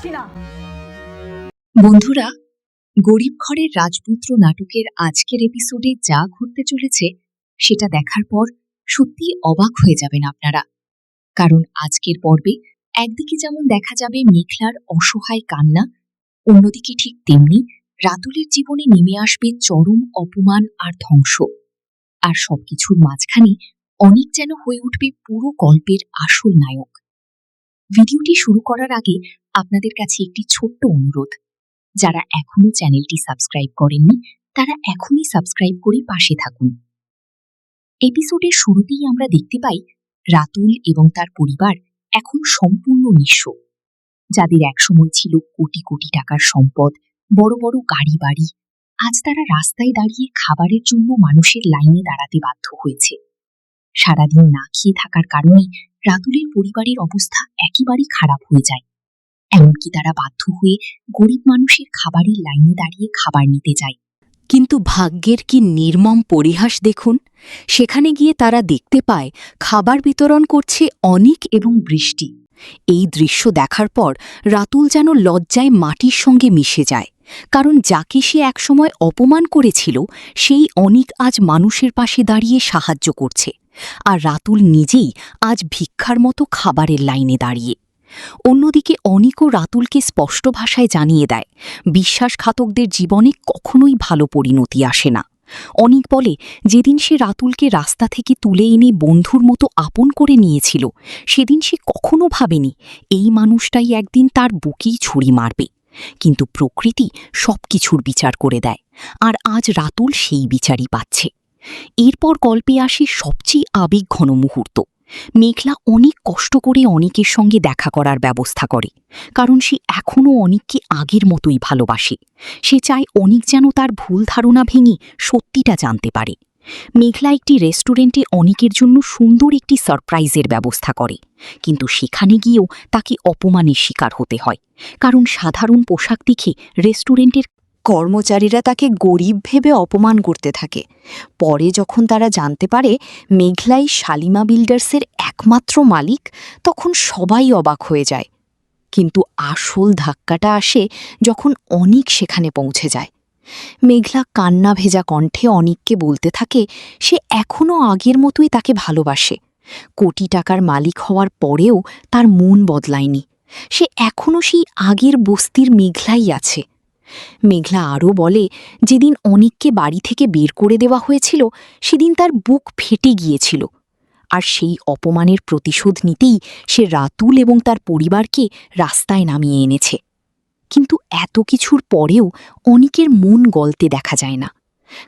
পারছি না। বন্ধুরা, গরিব ঘরের রাজপুত্র নাটকের আজকের এপিসোডে যা ঘটতে চলেছে সেটা দেখার পর সত্যি অবাক হয়ে যাবেন আপনারা। কারণ আজকের পর্বে একদিকে যেমন দেখা যাবে মেঘলার অসহায় কান্না, অন্যদিকে ঠিক তেমনি রাতুলের জীবনে নেমে আসবে চরম অপমান আর ধ্বংস। আর সবকিছুর মাঝখানে অনিক যেন হয়ে উঠবে পুরো গল্পের আসল নায়ক। ভিডিওটি শুরু করার আগে আপনাদের কাছে একটি ছোট্ট অনুরোধ, যারা এখনো চ্যানেলটি সাবস্ক্রাইব করেননি তারা এখনই সাবস্ক্রাইব করে পাশে থাকুন। এপিসোডের শুরুতেই আমরা দেখতে পাই রাতুল এবং তার পরিবার এখন সম্পূর্ণ নিঃস্ব। যাদের একসময় ছিল কোটি কোটি টাকার সম্পদ, বড় বড় গাড়ি বাড়ি, আজ তারা রাস্তায় দাঁড়িয়ে খাবারের জন্য মানুষের লাইনে দাঁড়াতে বাধ্য হয়েছে। সারাদিন না খেয়ে থাকার কারণে রাতুলের পরিবারের অবস্থা একেবারেই খারাপ হয়ে যায়। এমনকি তারা বাধ্য হয়ে গরিব মানুষের খাবারের লাইনে দাঁড়িয়ে খাবার নিতে যায়। কিন্তু ভাগ্যের কি নির্মম পরিহাস দেখুন, সেখানে গিয়ে তারা দেখতে পায় খাবার বিতরণ করছে অনিক এবং বৃষ্টি। এই দৃশ্য দেখার পর রাতুল যেন লজ্জায় মাটির সঙ্গে মিশে যায়, কারণ যাকে সে একসময় অপমান করেছিল সেই অনিক আজ মানুষের পাশে দাঁড়িয়ে সাহায্য করছে, আর রাতুল নিজেই আজ ভিক্ষার মতো খাবারের লাইনে দাঁড়িয়ে। অন্যদিকে অনিকও রাতুলকে স্পষ্ট ভাষায় জানিয়ে দেয় বিশ্বাসঘাতকদের জীবনে কখনোই ভালো পরিণতি আসে না। অনিক বলে যেদিন সে রাতুলকে রাস্তা থেকে তুলে এনে বন্ধুর মতো আপন করে নিয়েছিল সেদিন সে কখনো ভাবেনি এই মানুষটাই একদিন তার বুকেই ছুরি মারবে। কিন্তু প্রকৃতি সবকিছুর বিচার করে দেয়, আর আজ রাতুল সেই বিচারই পাচ্ছে। এরপর গল্পে আসে সবচেয়ে আবেগঘন মুহূর্ত। মেঘলা অনেক কষ্ট করে অনিকের সঙ্গে দেখা করার ব্যবস্থা করে, কারণ সে এখনও অনিককে আগের মতোই ভালোবাসে। সে চায় অনিক যেন তার ভুল ধারণা ভেঙে সত্যিটা জানতে পারে। মেঘলা একটি রেস্টুরেন্টে অনিকের জন্য সুন্দর একটি সারপ্রাইজের ব্যবস্থা করে, কিন্তু সেখানে গিয়েও তাকে অপমানের শিকার হতে হয়, কারণ সাধারণ পোশাক দেখে রেস্টুরেন্টের কর্মচারীরা তাকে গরিব ভেবে অপমান করতে থাকে। পরে যখন তারা জানতে পারে মেঘলাই শালিমা বিল্ডার্সের একমাত্র মালিক, তখন সবাই অবাক হয়ে যায়। কিন্তু আসল ধাক্কাটা আসে যখন অনিক সেখানে পৌঁছে যায়। মেঘলা কান্না ভেজা কণ্ঠে অনিককে বলতে থাকে সে এখনও আগের মতোই তাকে ভালোবাসে। কোটি টাকার মালিক হওয়ার পরেও তার মন বদলায়নি, সে এখনও সেই আগের বস্তির মেঘলাই আছে। মেঘলা আরও বলে যেদিন অনিককে বাড়ি থেকে বের করে দেওয়া হয়েছিল সেদিন তার বুক ফেটে গিয়েছিল, আর সেই অপমানের প্রতিশোধ নিতেই সে রাতুল এবং তার পরিবারকে রাস্তায় নামিয়ে এনেছে। কিন্তু এত কিছুর পরেও অনিকের মন গলতে দেখা যায় না,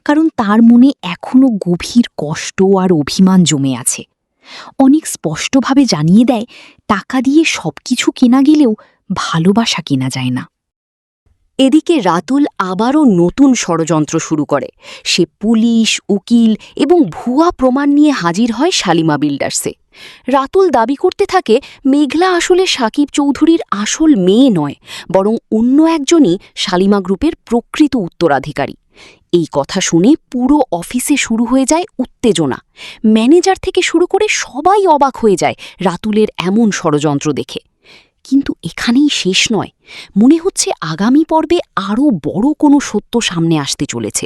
কারণ তার মনে এখনও গভীর কষ্ট আর অভিমান জমে আছে। অনিক স্পষ্টভাবে জানিয়ে দেয় টাকা দিয়ে সবকিছু কেনা গেলেও ভালোবাসা কেনা যায় না। এদিকে রাতুল আবারও নতুন ষড়যন্ত্র শুরু করে। সে পুলিশ, উকিল এবং ভুয়া প্রমাণ নিয়ে হাজির হয় শালিমা বিল্ডার্সে। রাতুল দাবি করতে থাকে মেঘলা আসলে সাকিব চৌধুরীর আসল মেয়ে নয়, বরং অন্য একজনই শালিমা গ্রুপের প্রকৃত উত্তরাধিকারী। এই কথা শুনে পুরো অফিসে শুরু হয়ে যায় উত্তেজনা। ম্যানেজার থেকে শুরু করে সবাই অবাক হয়ে যায় রাতুলের এমন ষড়যন্ত্র দেখে। কিন্তু এখানেই শেষ নয়, মনে হচ্ছে আগামী পর্বে আরও বড় কোনো সত্য সামনে আসতে চলেছে।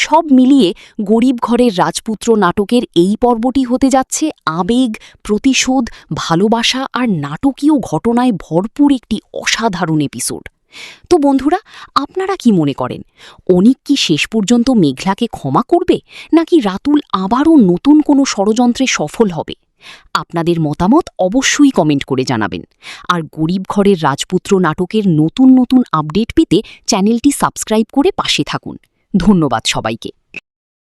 সব মিলিয়ে গরিব ঘরের রাজপুত্র নাটকের এই পর্বটি হতে যাচ্ছে আবেগ, প্রতিশোধ, ভালোবাসা আর নাটকীয় ঘটনায় ভরপুর একটি অসাধারণ এপিসোড। তো বন্ধুরা, আপনারা কি মনে করেন, অনিক কি শেষ পর্যন্ত মেঘলাকে ক্ষমা করবে, নাকি রাতুল আবারও নতুন কোনো ষড়যন্ত্রে সফল হবে? আপনাদের মতামত অবশ্যই কমেন্ট করে জানাবেন। আর গরিব ঘরের রাজপুত্র নাটকের নতুন নতুন আপডেট পেতে চ্যানেলটি সাবস্ক্রাইব করে পাশে থাকুন। ধন্যবাদ সবাইকে।